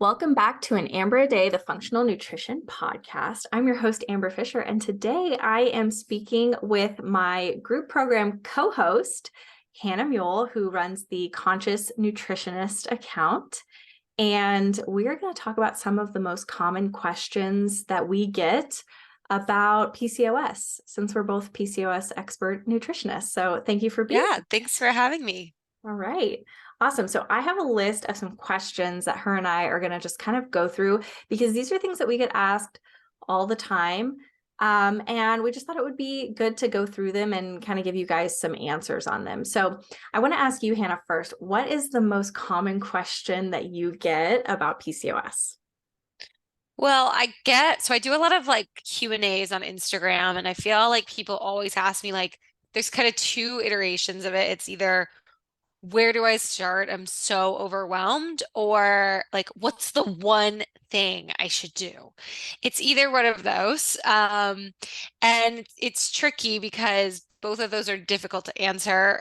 Welcome back to Anamberaday, the Functional Nutrition Podcast. I'm your host, Amber Fisher, and today I am speaking with my group program co-host, Hannah Muehl, who runs the Conscious Nutritionist account. And we are going to talk about some of the most common questions that we get about PCOS, since we're both PCOS expert nutritionists. So thank you for being here. Yeah, thanks for having me. All right. Awesome. So I have a list of some questions that her and I are going to just kind of go through because these are things that we get asked all the time. And we just thought it would be good to go through them and kind of give you guys some answers on them. So I want to ask you, Hannah, first, what is the most common question that you get about PCOS? Well, I do a lot of like Q&As on Instagram, and I feel like people always ask me like there's kind of two iterations of it. It's either where do I start? I'm so overwhelmed, or like what's the one thing I should do? It's either one of those. And it's tricky because both of those are difficult to answer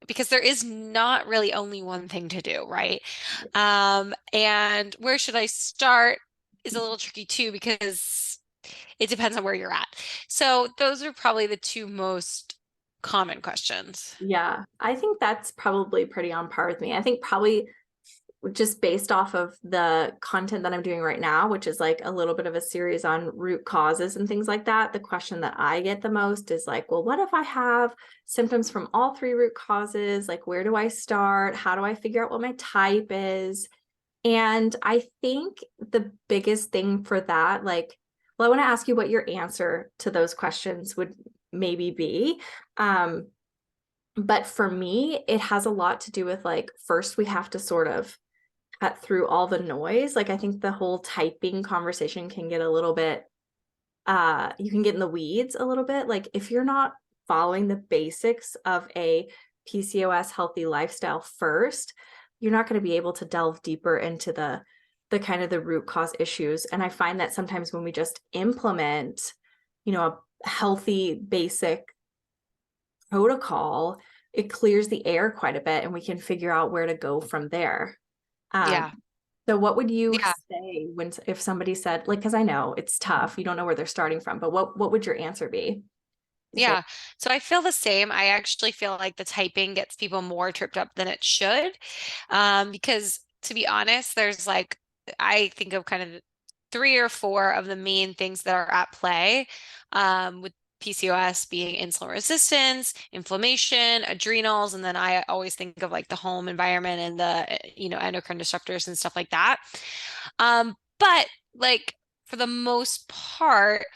because there is not really only one thing to do, right? And where should I start is a little tricky too because it depends on where you're at. So those are probably the two most common questions. Yeah, I think that's probably pretty on par with me. I think probably just based off of the content that I'm doing right now, which is like a little bit of a series on root causes and things like that, the question that I get the most is like, well, what if I have symptoms from all three root causes? Like, where do I start? How do I figure out what my type is? And I think the biggest thing for that, like, well, I want to ask you what your answer to those questions would maybe be. But for me, it has a lot to do with like, first, we have to sort of cut through all the noise. Like, I think the whole typing conversation can get a little bit, you can get in the weeds a little bit. Like, if you're not following the basics of a PCOS healthy lifestyle first, you're not going to be able to delve deeper into the kind of the root cause issues. And I find that sometimes when we just implement, a healthy basic protocol, it clears the air quite a bit and we can figure out where to go from there. Yeah. So what would you Yeah. say if somebody said, like, because I know it's tough, you don't know where they're starting from, but what would your answer be? Yeah. So I feel the same. I actually feel like the typing gets people more tripped up than it should. Because to be honest, there's like, I think of kind of three or four of the main things that are at play with PCOS being insulin resistance, inflammation, adrenals, and then I always think of like the home environment and the endocrine disruptors and stuff like that. But like for the most part,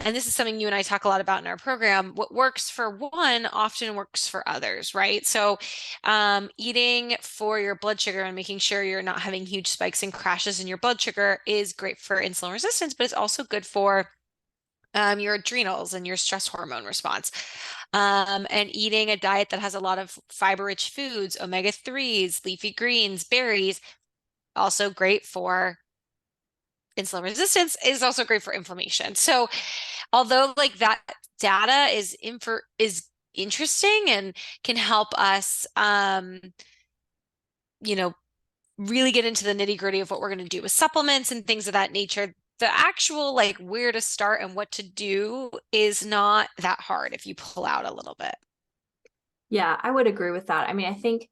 and this is something you and I talk a lot about in our program, what works for one often works for others, right? So, eating for your blood sugar and making sure you're not having huge spikes and crashes in your blood sugar is great for insulin resistance, but it's also good for your adrenals and your stress hormone response. And eating a diet that has a lot of fiber-rich foods, omega-3s, leafy greens, berries, also great for insulin resistance, is also great for inflammation. So although like that data is interesting and can help us you know really get into the nitty-gritty of what we're going to do with supplements and things of that nature, the actual like where to start and what to do is not that hard if you pull out a little bit. Yeah, I would agree with that. I mean, I think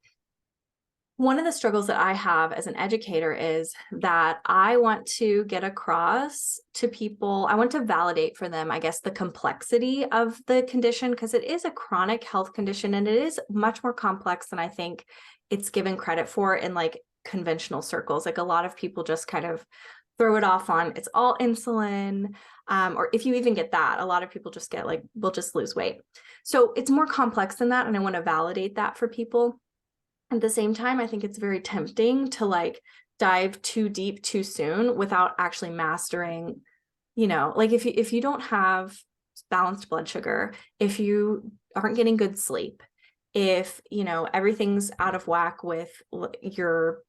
one of the struggles that I have as an educator is that I want to get across to people, I want to validate for them, I guess, the complexity of the condition, because it is a chronic health condition and it is much more complex than I think it's given credit for in like conventional circles. Like a lot of people just kind of throw it off on it's all insulin. Or if you even get that, a lot of people just get like, we'll just lose weight. So it's more complex than that. And I want to validate that for people. At the same time, I think it's very tempting to like dive too deep too soon without actually mastering, like if you don't have balanced blood sugar, if you aren't getting good sleep, if, everything's out of whack with you're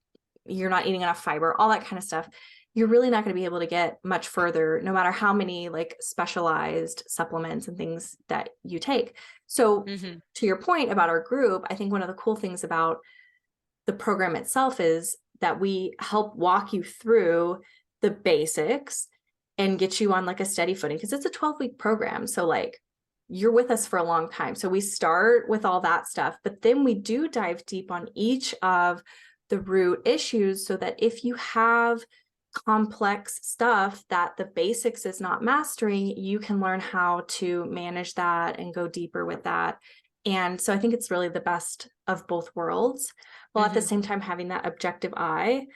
not eating enough fiber, all that kind of stuff, you're really not going to be able to get much further, no matter how many like specialized supplements and things that you take. So to your point about our group, I think one of the cool things about the program itself is that we help walk you through the basics and get you on like a steady footing, because it's a 12-week program. So like you're with us for a long time. So we start with all that stuff, but then we do dive deep on each of the root issues so that if you have complex stuff that the basics is not mastering, you can learn how to manage that and go deeper with that. And so I think it's really the best of both worlds, while at the same time having that objective eye.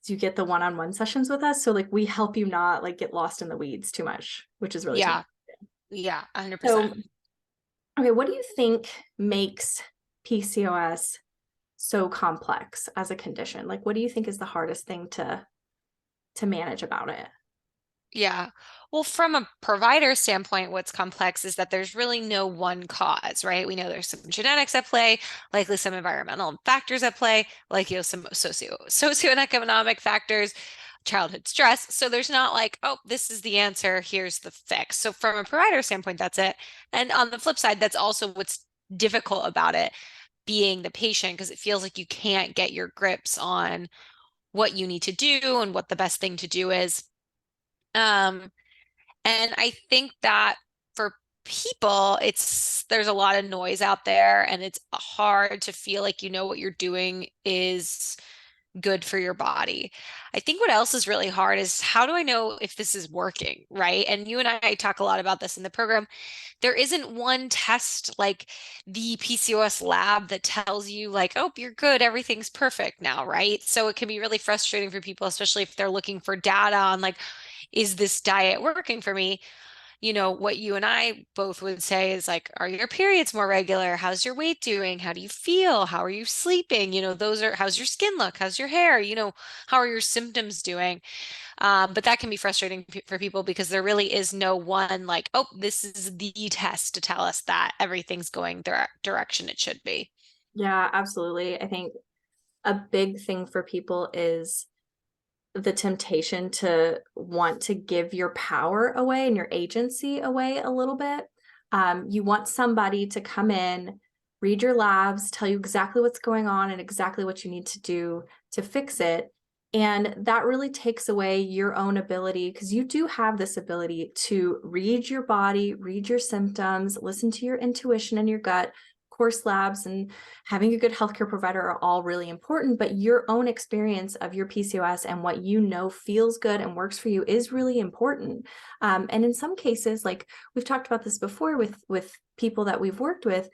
So you get the one-on-one sessions with us. So like we help you not like get lost in the weeds too much, which is really Yeah. important. Yeah. 100%. So, okay, what do you think makes PCOS so complex as a condition? Like, what do you think is the hardest thing to manage about it? Yeah. Well, from a provider standpoint, what's complex is that there's really no one cause, right? We know there's some genetics at play, likely some environmental factors at play, like, some socioeconomic factors, childhood stress. So there's not like, oh, this is the answer, here's the fix. So from a provider standpoint, that's it. And on the flip side, that's also what's difficult about it, being the patient, because it feels like you can't get your grips on what you need to do and what the best thing to do is. Um, and I think that for people, there's a lot of noise out there, and it's hard to feel like you know what you're doing is good for your body. I think what else is really hard is, how do I know if this is working, right? And you and I talk a lot about this in the program. There isn't one test like the PCOS lab that tells you like, oh, you're good, everything's perfect now, right? So it can be really frustrating for people, especially if they're looking for data on like, is this diet working for me? What you and I both would say is like, are your periods more regular? How's your weight doing? How do you feel? How are you sleeping? How's your skin look? How's your hair? How are your symptoms doing? But that can be frustrating for people, because there really is no one like, oh, this is the test to tell us that everything's going the direction it should be. Yeah, absolutely. I think a big thing for people is the temptation to want to give your power away and your agency away a little bit. You want somebody to come in, read your labs, tell you exactly what's going on and exactly what you need to do to fix it. And that really takes away your own ability, because you do have this ability to read your body, read your symptoms, listen to your intuition and your gut. Course labs and having a good healthcare provider are all really important, but your own experience of your PCOS and what you know feels good and works for you is really important. And in some cases, like we've talked about this before with people that we've worked with,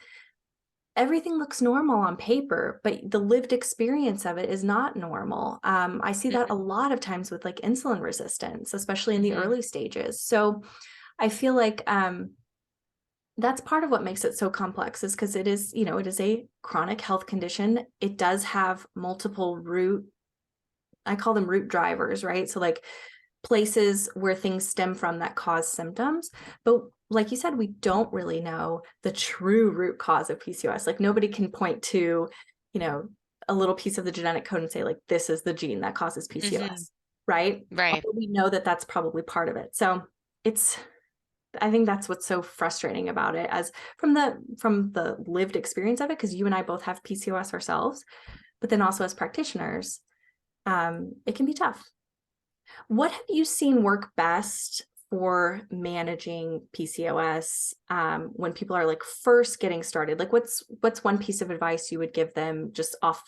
everything looks normal on paper, but the lived experience of it is not normal. I see that a lot of times with like insulin resistance, especially in the early stages. So I feel like that's part of what makes it so complex, is because it is a chronic health condition. It does have multiple I call them root drivers, right? So like places where things stem from that cause symptoms. But like you said, we don't really know the true root cause of PCOS. Like nobody can point to, a little piece of the genetic code and say like, this is the gene that causes PCOS, right? Right. Although we know that that's probably part of it. So I think that's what's so frustrating about it, as from the lived experience of it, because you and I both have PCOS ourselves, but then also as practitioners, it can be tough. What have you seen work best for managing PCOS when people are like first getting started? Like what's one piece of advice you would give them just off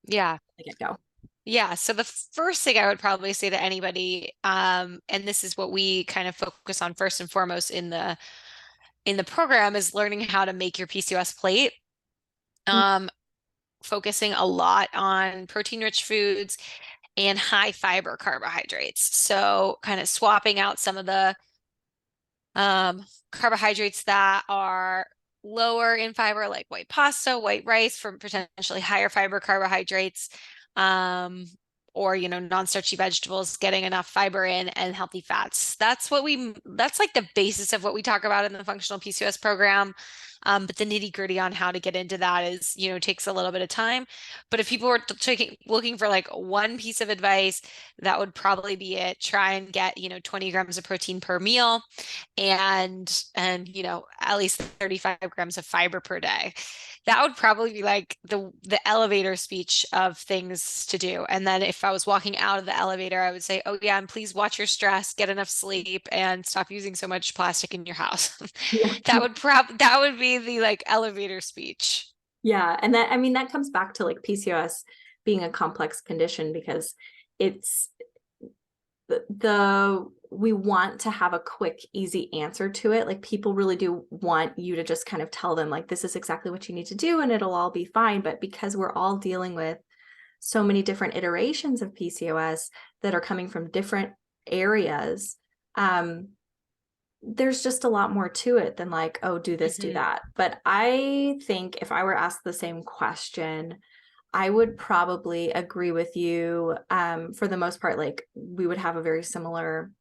Yeah. the get-go? Yeah. So the first thing I would probably say to anybody, and this is what we kind of focus on first and foremost in the program, is learning how to make your PCOS plate. Um, Focusing a lot on protein-rich foods and high fiber carbohydrates. So kind of swapping out some of the carbohydrates that are lower in fiber, like white pasta, white rice, for potentially higher fiber carbohydrates, um, or non-starchy vegetables, getting enough fiber in, and healthy fats. That's like the basis of what we talk about in the functional PCOS program. But the nitty gritty on how to get into that is, takes a little bit of time. But if people were looking for like one piece of advice, that would probably be it. Try and get, 20 grams of protein per meal and at least 35 grams of fiber per day. That would probably be like the elevator speech of things to do. And then if I was walking out of the elevator, I would say, oh yeah, and please watch your stress, get enough sleep, and stop using so much plastic in your house. Yeah. That would be the like elevator speech. Yeah. And that, I mean, that comes back to like PCOS being a complex condition because it's we want to have a quick, easy answer to it. Like people really do want you to just kind of tell them like, this is exactly what you need to do and it'll all be fine. But because we're all dealing with so many different iterations of PCOS that are coming from different areas, there's just a lot more to it than like, oh, do this, do that. But I think if I were asked the same question, I would probably agree with you. For the most part, like we would have a very similar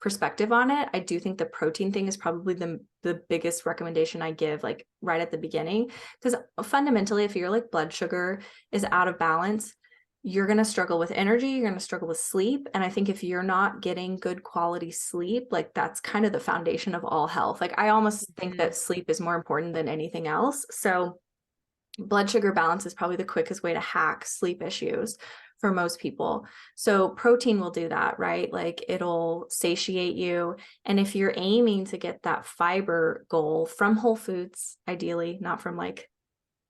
perspective on it. I do think the protein thing is probably the biggest recommendation I give, like right at the beginning, because fundamentally, if your like blood sugar is out of balance, you're going to struggle with energy, you're going to struggle with sleep. And I think if you're not getting good quality sleep, like that's kind of the foundation of all health. Like I almost think that sleep is more important than anything else. So blood sugar balance is probably the quickest way to hack sleep issues for most people. So protein will do that, right? Like it'll satiate you. And if you're aiming to get that fiber goal from whole foods, ideally, not from like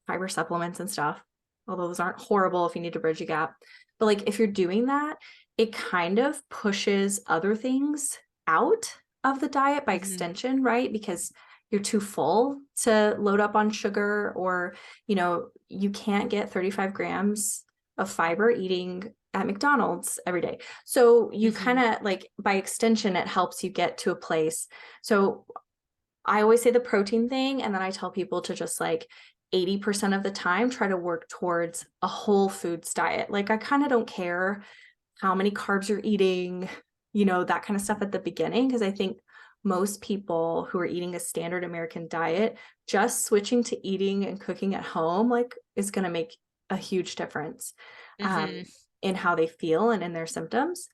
fiber supplements and stuff, although those aren't horrible if you need to bridge a gap. But like if you're doing that, it kind of pushes other things out of the diet by extension, right? Because you're too full to load up on sugar, or, you can't get 35 grams of fiber eating at McDonald's every day. So you kind of like by extension, it helps you get to a place. So I always say the protein thing. And then I tell people to just like 80% of the time, try to work towards a whole foods diet. Like I kind of don't care how many carbs you're eating, that kind of stuff at the beginning. Cause I think most people who are eating a standard American diet, just switching to eating and cooking at home, like is going to make a huge difference in how they feel and in their symptoms.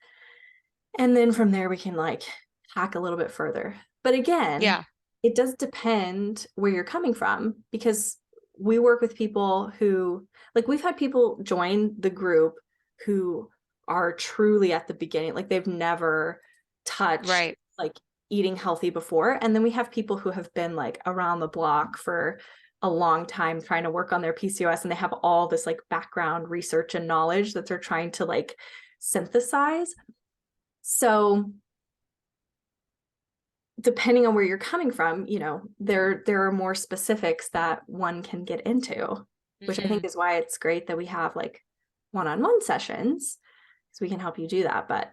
And then from there, we can like hack a little bit further. But again, it does depend where you're coming from, because we work with people who, like, we've had people join the group who are truly at the beginning, like they've never touched like eating healthy before. And then we have people who have been like around the block for a long time trying to work on their PCOS, and they have all this like background research and knowledge that they're trying to like synthesize. So depending on where you're coming from, there are more specifics that one can get into, which I think is why it's great that we have like one-on-one sessions, so we can help you do that. But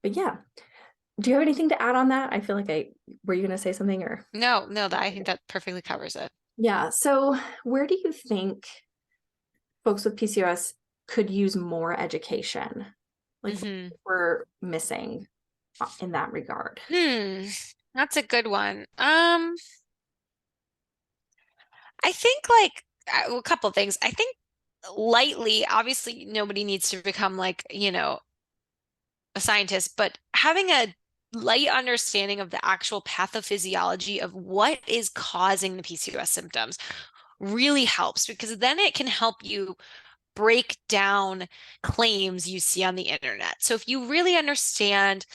yeah. Do you have anything to add on that? I feel like were you going to say something or? No, I think that perfectly covers it. Yeah. So where do you think folks with PCOS could use more education? Like we're missing in that regard. That's a good one. I think like a couple of things. I think lightly, obviously nobody needs to become like, a scientist, but having a light understanding of the actual pathophysiology of what is causing the PCOS symptoms really helps, because then it can help you break down claims you see on the internet. So if you really understand,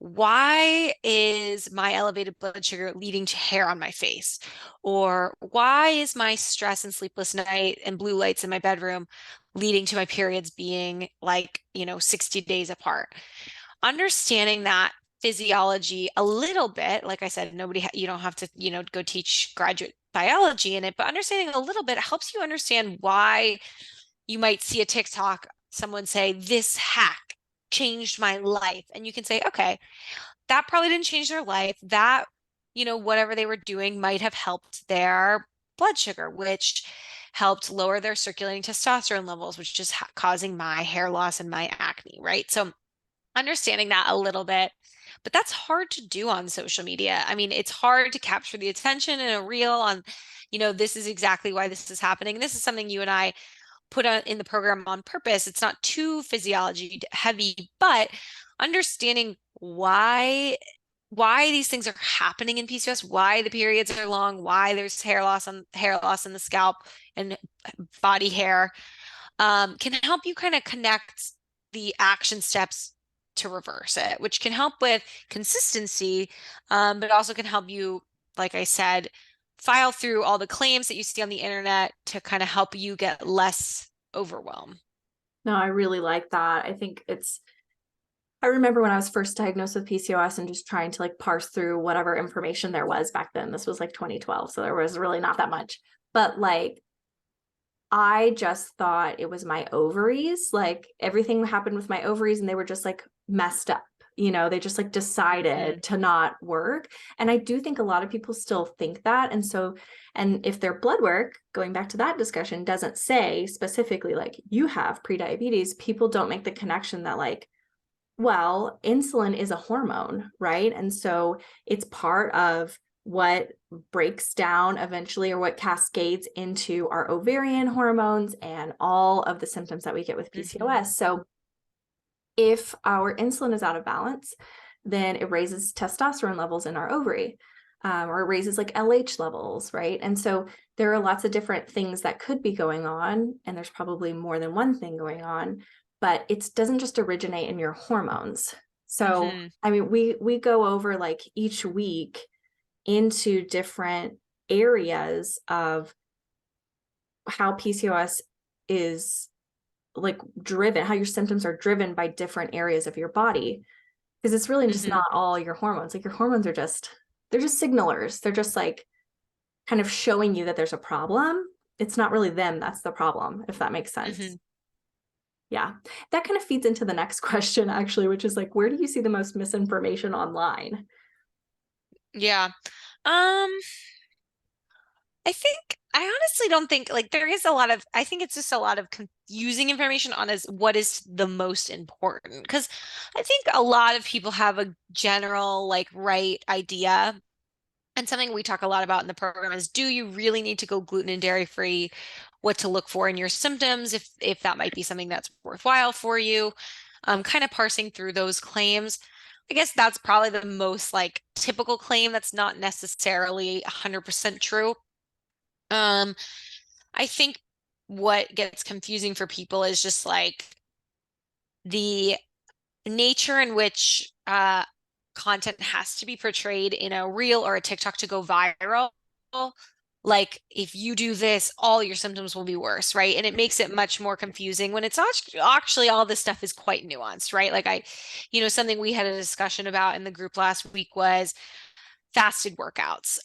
why is my elevated blood sugar leading to hair on my face? Or why is my stress and sleepless night and blue lights in my bedroom leading to my periods being like, 60 days apart? Understanding that physiology a little bit, like I said, you don't have to, go teach graduate biology in it, but understanding a little bit helps you understand why you might see a TikTok, someone say, this hack changed my life. And you can say, okay, that probably didn't change their life. That, whatever they were doing might have helped their blood sugar, which helped lower their circulating testosterone levels, which is causing my hair loss and my acne, right? So understanding that a little bit. but that's hard to do on social media. I mean, it's hard to capture the attention in a reel on, this is exactly why this is happening. This is something you and I put on in the program on purpose. It's not too physiology heavy, but understanding why these things are happening in PCOS, why the periods are long, why there's hair loss in the scalp and body hair, can help you kind of connect the action steps to reverse it, which can help with consistency, but also can help you, like I said, file through all the claims that you see on the internet to kind of help you get less overwhelmed. No, I really like that. I remember when I was first diagnosed with PCOS and just trying to like parse through whatever information there was back then. This was like 2012, so there was really not that much. But like, I just thought it was my ovaries. Like everything happened with my ovaries and they were just like messed up. They just like decided to not work. And I do think a lot of people still think that. And if their blood work, going back to that discussion, doesn't say specifically like you have prediabetes, people don't make the connection that like, well, insulin is a hormone, right? And so it's part of what breaks down eventually or what cascades into our ovarian hormones and all of the symptoms that we get with PCOS. So if our insulin is out of balance, then it raises testosterone levels in our ovary, or it raises like LH levels, right? And so there are lots of different things that could be going on, and there's probably more than one thing going on, but it doesn't just originate in your hormones. So, I mean, we go over like each week into different areas of how PCOS is like driven, how your symptoms are driven by different areas of your body. Because it's really just not all your hormones. Like your hormones they're just signalers. They're just like kind of showing you that there's a problem. It's not really them that's the problem, if that makes sense. Yeah. That kind of feeds into the next question, actually, which is like, where do you see the most misinformation online? Yeah. I honestly don't think like there is I think it's just a lot of confusing information on as what is the most important. Because I think a lot of people have a general like right idea. And something we talk a lot about in the program is, do you really need to go gluten and dairy free? What to look for in your symptoms, if that might be something that's worthwhile for you. Kind of parsing through those claims. I guess that's probably the most like typical claim that's not necessarily 100% true. Um, I think what gets confusing for people is just like the nature in which content has to be portrayed in a reel or a TikTok to go viral. Like if you do this, all your symptoms will be worse, right? And it makes it much more confusing when it's actually all this stuff is quite nuanced, right? Like something we had a discussion about in the group last week was fasted workouts.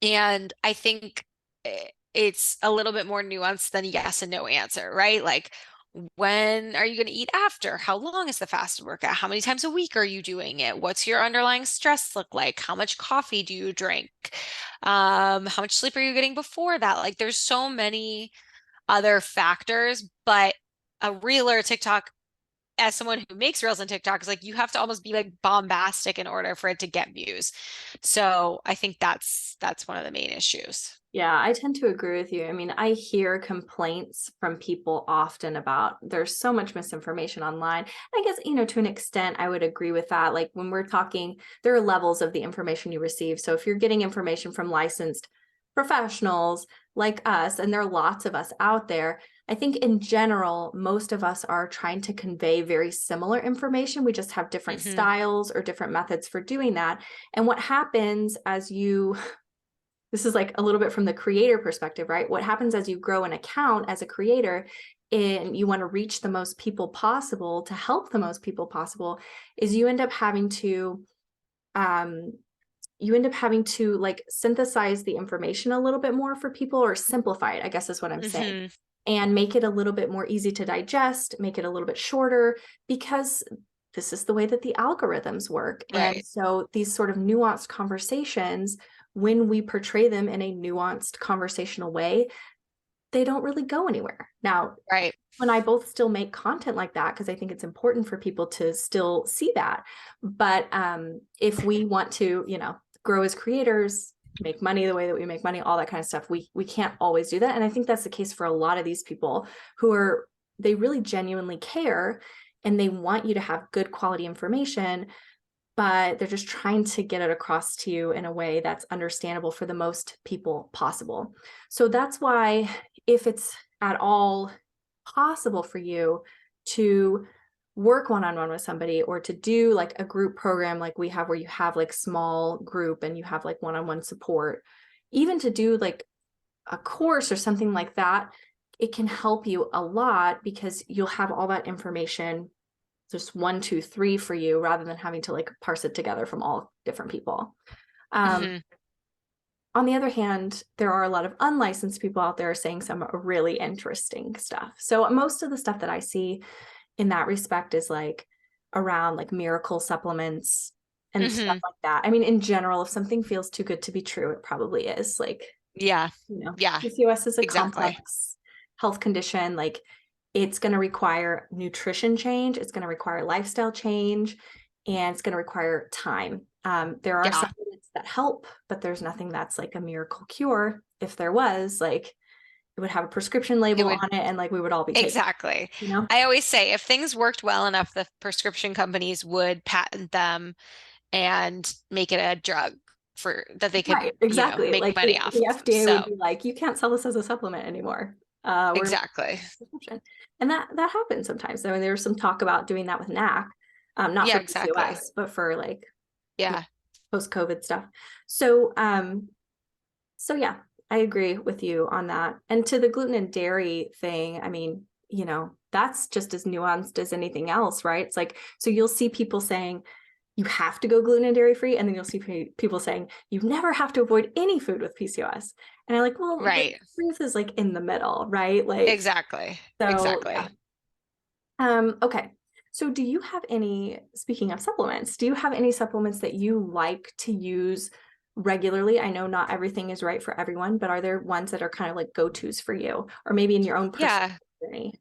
And I think it's a little bit more nuanced than a yes and no answer, right? Like, when are you going to eat after? How long is the fasted workout? How many times a week are you doing it? What's your underlying stress look like? How much coffee do you drink? How much sleep are you getting before that? Like, there's so many other factors, but a reel or a TikTok, as someone who makes reels on TikTok, is like you have to almost be like bombastic in order for it to get views. So I think that's one of the main issues. Yeah, I tend to agree with you. I mean, I hear complaints from people often about there's so much misinformation online. I guess, to an extent, I would agree with that. Like when we're talking, there are levels of the information you receive. So if you're getting information from licensed professionals like us, and there are lots of us out there, I think in general, most of us are trying to convey very similar information. We just have different styles or different methods for doing that. And what happens as this is like a little bit from the creator perspective, right? What happens as you grow an account as a creator and you want to reach the most people possible to help the most people possible is you end up having to like synthesize the information a little bit more for people, or simplify it, I guess is what I'm saying, and make it a little bit more easy to digest, make it a little bit shorter, because this is the way that the algorithms work. Right. And so these sort of nuanced conversations, when we portray them in a nuanced conversational way, they don't really go anywhere. Now, Right. and I both still make content like that because I think it's important for people to still see that. But if we want to, grow as creators, make money the way that we make money, all that kind of stuff, we can't always do that. And I think that's the case for a lot of these people they really genuinely care and they want you to have good quality information, but they're just trying to get it across to you in a way that's understandable for the most people possible. So that's why, if it's at all possible for you to work one-on-one with somebody, or to do like a group program like we have, where you have like small group and you have like one-on-one support, even to do like a course or something like that, it can help you a lot because you'll have all that information, just 1, 2, 3 for you, rather than having to like parse it together from all different people. Hmm. On the other hand, there are a lot of unlicensed people out there saying some really interesting stuff. So most of the stuff that I see in that respect is like around like miracle supplements and stuff Hmm. like that. I mean, in general, if something feels too good to be true, it probably is. Like, Yeah. Yeah. PCOS is a Exactly. complex health condition. Like, it's going to require nutrition change, it's going to require lifestyle change, and it's going to require time. There are Yeah. supplements that help, but there's nothing that's like a miracle cure. If there was, like, it would have a prescription It label would on it, and like we would all be taking exactly. it, you know? I always say if things worked well enough, the prescription companies would patent them and make it a drug for that they could, Right, exactly. make Like money off the of. FDA would So be like, you can't sell this as a supplement anymore. We're exactly. prescription. And that happens sometimes. I mean, there was some talk about doing that with NAC, not Yeah, for exactly. PCOS, but for like Yeah. post-COVID stuff. So, so yeah, I agree with you on that. And to the gluten and dairy thing, I mean, that's just as nuanced as anything else, right? It's like, so you'll see people saying you have to go gluten and dairy free, and then you'll see people saying you never have to avoid any food with PCOS. And I'm like, well, the Right. truth is like in the middle, right? Like, Exactly. so yeah. Exactly. Okay. So do you have any, speaking of supplements, do you have any supplements that you like to use regularly? I know not everything is right for everyone, but are there ones that are kind of like go-tos for you, or maybe in your own personal Yeah. journey?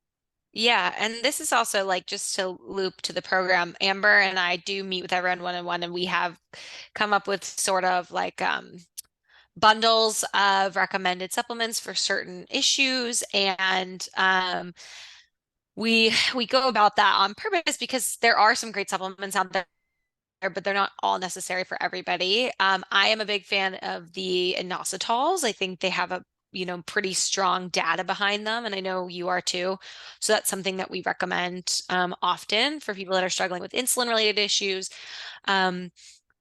Yeah, and this is also like just to loop to the program. Amber and I do meet with everyone one-on-one, and we have come up with sort of like bundles of recommended supplements for certain issues, and we go about that on purpose because there are some great supplements out there, but they're not all necessary for everybody. I am a big fan of the inositols. I think they have a pretty strong data behind them, and I know you are too. So that's something that we recommend often for people that are struggling with insulin-related issues. Um,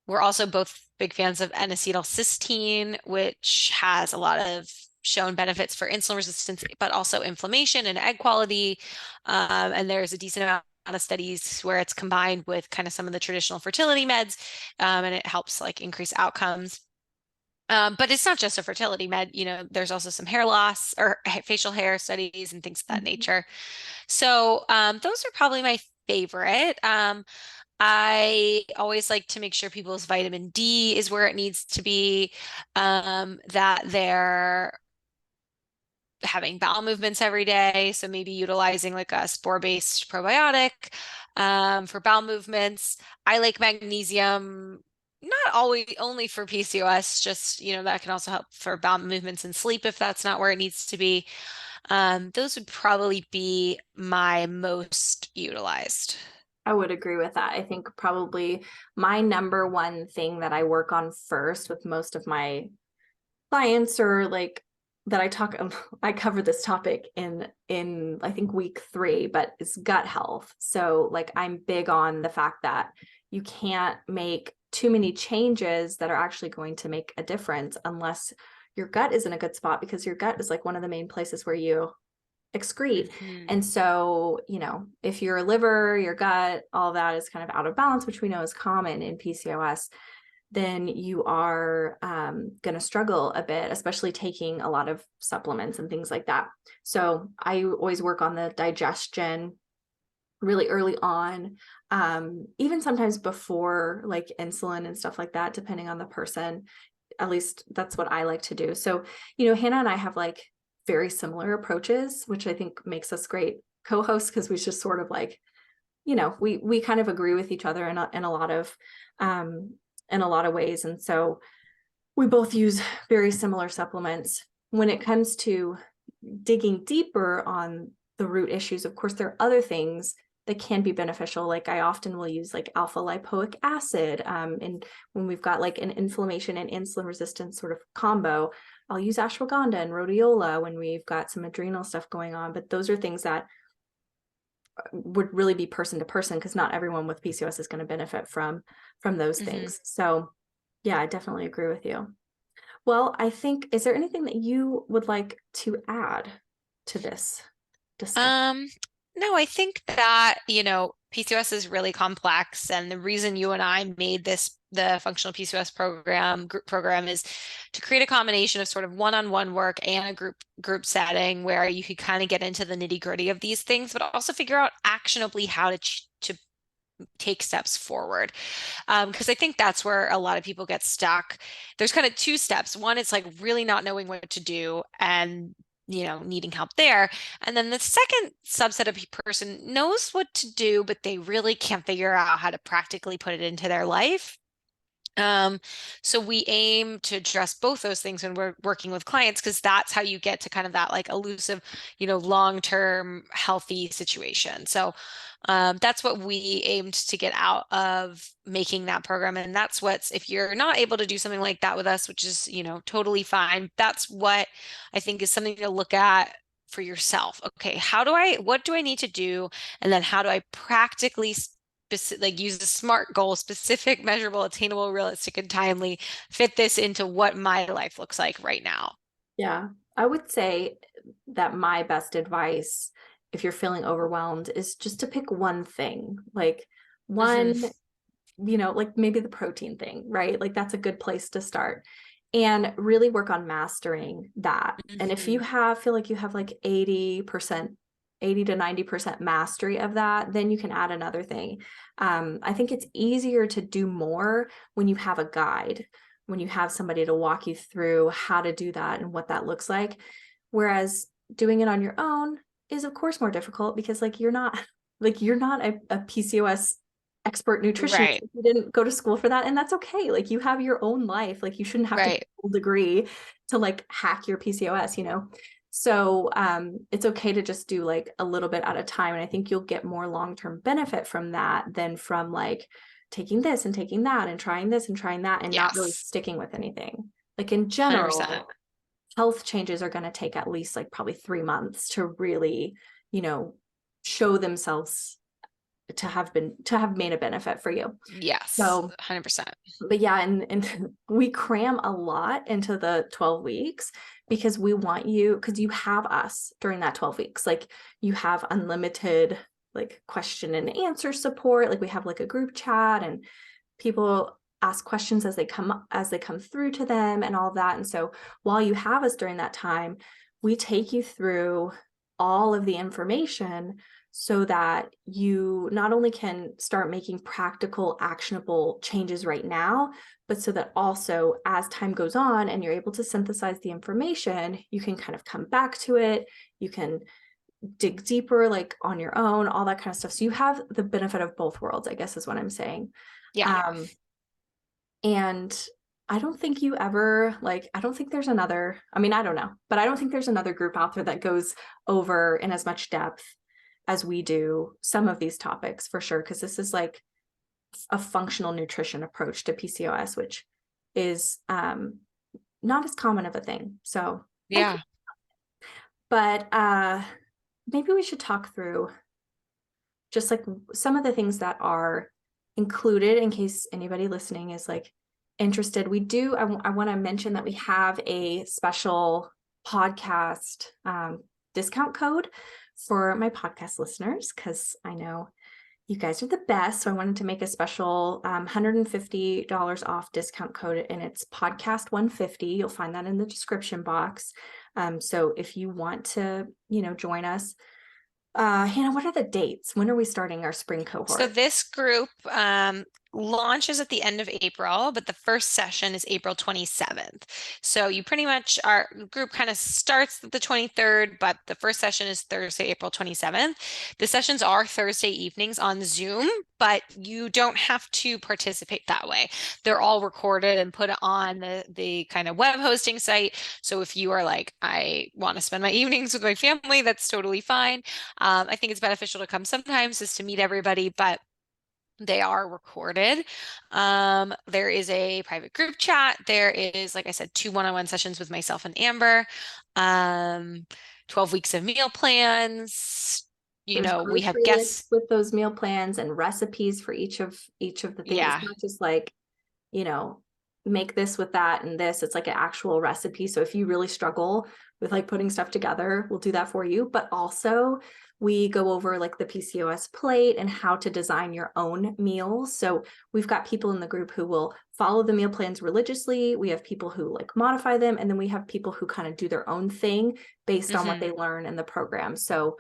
we're also both big fans of N-acetylcysteine, which has a lot of shown benefits for insulin resistance, but also inflammation and egg quality. And there's a decent amount of studies where it's combined with kind of some of the traditional fertility meds, and it helps like increase outcomes. But it's not just a fertility med, there's also some hair loss or facial hair studies and things of that Mhm. nature. So those are probably my favorite. I always like to make sure people's vitamin D is where it needs to be, that they're having bowel movements every day. So maybe utilizing like a spore-based probiotic for bowel movements. I like magnesium, not always only for PCOS, just, that can also help for bowel movements and sleep if that's not where it needs to be. Those would probably be my most utilized. I would agree with that. I think probably my number one thing that I work on first with most of my clients, or like that I talk, I cover this topic in I think week 3, but it's gut health. So like I'm big on the fact that you can't make too many changes that are actually going to make a difference unless your gut is in a good spot, because your gut is like one of the main places where you excrete. Mhm. And so, if your liver, your gut, all that is kind of out of balance, which we know is common in PCOS, then you are going to struggle a bit, especially taking a lot of supplements and things like that. So I always work on the digestion really early on, even sometimes before like insulin and stuff like that, depending on the person. At least that's what I like to do. So, Hannah and I have like very similar approaches, which I think makes us great co-hosts because we just sort of like, we kind of agree with each other in a lot of ways. And so we both use very similar supplements. When it comes to digging deeper on the root issues, of course, there are other things that can be beneficial. Like I often will use like alpha lipoic acid. And when we've got like an inflammation and insulin resistance sort of combo, I'll use ashwagandha and rhodiola when we've got some adrenal stuff going on. But those are things that would really be person to person, because not everyone with PCOS is going to benefit from those things. So yeah, I definitely agree with you. Well, I think, is there anything that you would like to add to this discussion? No, I think that, PCOS is really complex. And the reason you and I made the functional PCOS group program, is to create a combination of sort of one-on-one work and a group setting where you could kind of get into the nitty-gritty of these things, but also figure out actionably how to take steps forward. Because I think that's where a lot of people get stuck. There's kind of two steps. One, it's like really not knowing what to do and needing help there. And then the second subset of person knows what to do, but they really can't figure out how to practically put it into their life. So we aim to address both those things when we're working with clients, because that's how you get to kind of that like elusive, long-term healthy situation. So that's what we aimed to get out of making that program. And that's if you're not able to do something like that with us, which is, totally fine. That's what I think is something to look at for yourself. Okay, what do I need to do? And then how do I practically use a SMART goal, specific, measurable, attainable, realistic, and timely, fit this into what my life looks like right now? Yeah, I would say that my best advice, if you're feeling overwhelmed, is just to pick one thing, like one, like maybe the protein thing, right? Like that's a good place to start and really work on mastering that. And if you feel like you have like 80%, 80 to 90% mastery of that, then you can add another thing. I think it's easier to do more when you have a guide, when you have somebody to walk you through how to do that and what that looks like. Whereas doing it on your own is of course more difficult, because like you're not a PCOS expert nutritionist. Right, You didn't go to school for that, and that's okay. Like you have your own life. Like you shouldn't have to get right. a full degree to like hack your PCOS, So it's okay to just do like a little bit at a time. And I think you'll get more long-term benefit from that than from like taking this and taking that and trying this and trying that and not really Yes, sticking with anything. Like in 100%. general, health changes are going to take at least like probably 3 months to really, show themselves to have made a benefit for you. Yes, So, 100%. but yeah, and we cram a lot into the 12 weeks because we want you, because you have us during that 12 weeks. Like you have unlimited like question and answer support. Like we have like a group chat and people ask questions as they come through to them and all of that. And so while you have us during that time, we take you through all of the information so that you not only can start making practical, actionable changes right now, but so that also as time goes on and you're able to synthesize the information, you can kind of come back to it. You can dig deeper, like on your own, all that kind of stuff. So you have the benefit of both worlds, I guess is what I'm saying. Yeah. And I don't think you ever, like, I don't think there's another, I mean, I don't know, but I don't think there's another group out there that goes over in as much depth as we do some of these topics for sure. Cause this is like a functional nutrition approach to PCOS, which is not as common of a thing. So thank you. Yeah. But maybe we should talk through just like some of the things that are included in case anybody listening is like interested. I want to mention that we have a special podcast discount code for my podcast listeners, because I know you guys are the best. So I wanted to make a special $150 off discount code, and it's podcast 150. You'll find that in the description box. So if you want to, join us, Hannah, what are the dates? When are we starting our spring So cohort? this group launches at the end of April, but the first session is April 27th. So you pretty much, our group kind of starts the 23rd, but the first session is Thursday, April 27th. The sessions are Thursday evenings on Zoom, but you don't have to participate that way. They're all recorded and put on the kind of web hosting site. So if you are like, I want to spend my evenings with my family, that's totally fine. I think it's beneficial to come sometimes just to meet everybody, but they are recorded. There is a private group chat. There is, like I said, 2 one-on-one sessions with myself and Amber. Um, 12 weeks of meal plans. There's We have grocery lists guests. with those meal plans and recipes for each of the things. It's Yeah. not just like, you know, make this with that and this. It's like an actual recipe. So if you really struggle with like putting stuff together, we'll do that for you. But also we go over like the PCOS plate and how to design your own meals. So we've got people in the group who will follow the meal plans religiously. We have people who like modify them. And then we have people who kind of do their own thing based on what Hmm. they learn in the program. So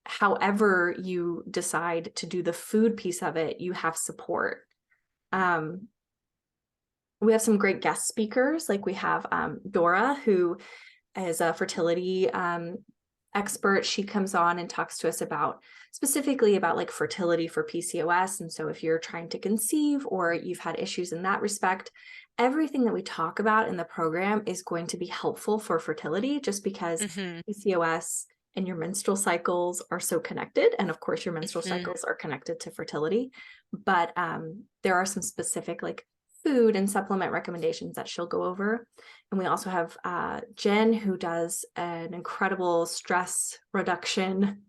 however you decide to do the food piece of it, you have support. We have some great guest speakers. Like we have Dora, who is a fertility expert. She comes on and talks to us about specifically about like fertility for PCOS. And so if you're trying to conceive or you've had issues in that respect, everything that we talk about in the program is going to be helpful for fertility, just because Hmm. PCOS and your menstrual cycles are so connected. And of course, your menstrual Hmm. cycles are connected to fertility. But there are some specific like food and supplement recommendations that she'll go over. And we also have Jen, who does an incredible stress reduction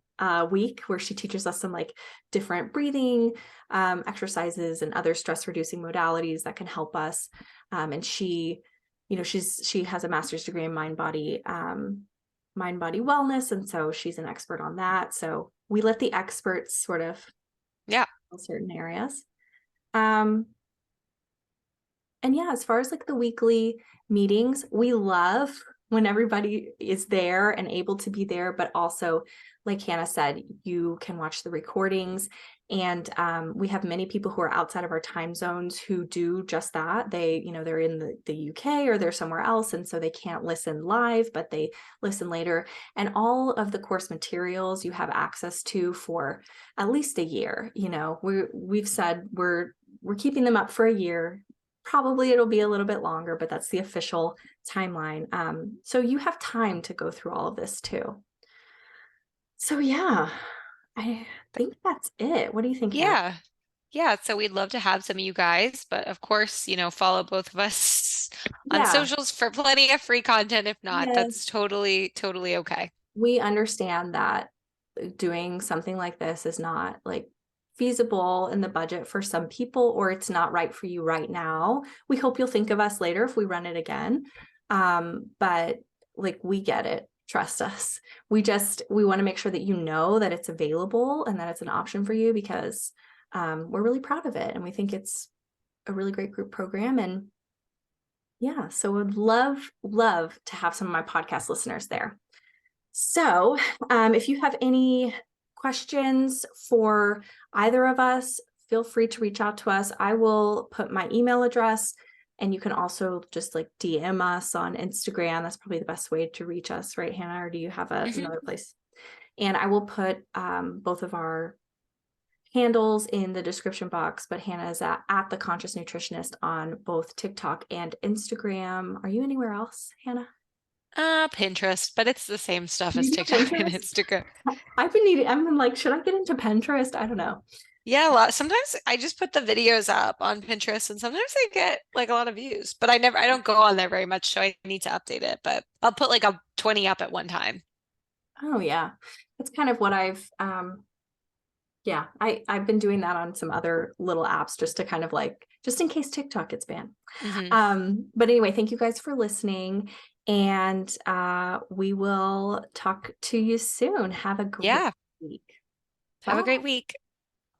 week where she teaches us some like different breathing exercises and other stress reducing modalities that can help us. And she, she has a master's degree in mind body wellness, and so she's an expert on that. So we let the experts sort of Yeah. certain areas. Um, and yeah, as far as like the weekly meetings, we love when everybody is there and able to be there, but also, like Hannah said, you can watch the recordings. And we have many people who are outside of our time zones who do just that. They're in the UK or they're somewhere else, and so they can't listen live, but they listen later. And all of the course materials you have access to for at least a year. We've said we're keeping them up for a year. Probably it'll be a little bit longer, but that's the official timeline. So you have time to go through all of this too. So yeah, I think that's it. What do you think, Hannah? Yeah. Yeah. So we'd love to have some of you guys, but of course, follow both of us on Yeah, socials for plenty of free content. If not, that's yes, totally, totally okay. we understand that doing something like this is not like feasible in the budget for some people, or it's not right for you right now. We hope you'll think of us later if we run it again. But like we get it. Trust us. We want to make sure that you know that it's available and that it's an option for you, because we're really proud of it and we think it's a really great group program. And yeah, so would love to have some of my podcast listeners there. So, if you have any questions for either of us, feel free to reach out to us. I will put my email address, and you can also just like DM us on Instagram. That's probably the best way to reach us, right, Hannah? Or do you have Hmm. another place? And I will put both of our handles in the description box, but Hannah is at the Conscious Nutritionist on both TikTok and Instagram. Are you anywhere else, Hannah? Pinterest, but it's the same stuff as You do TikTok and Pinterest? Instagram. I'm like, should I get into Pinterest? I don't know. Yeah, a lot. Sometimes I just put the videos up on Pinterest and sometimes they get like a lot of views, but I don't go on there very much, so I need to update it. But I'll put like a 20 up at one time. Oh yeah. That's kind of what I've been doing that on some other little apps just to kind of like, just in case TikTok gets banned. Hmm. But anyway, thank you guys for listening, and we will talk to you soon. Have a great Yeah. week. Have a great Bye. week.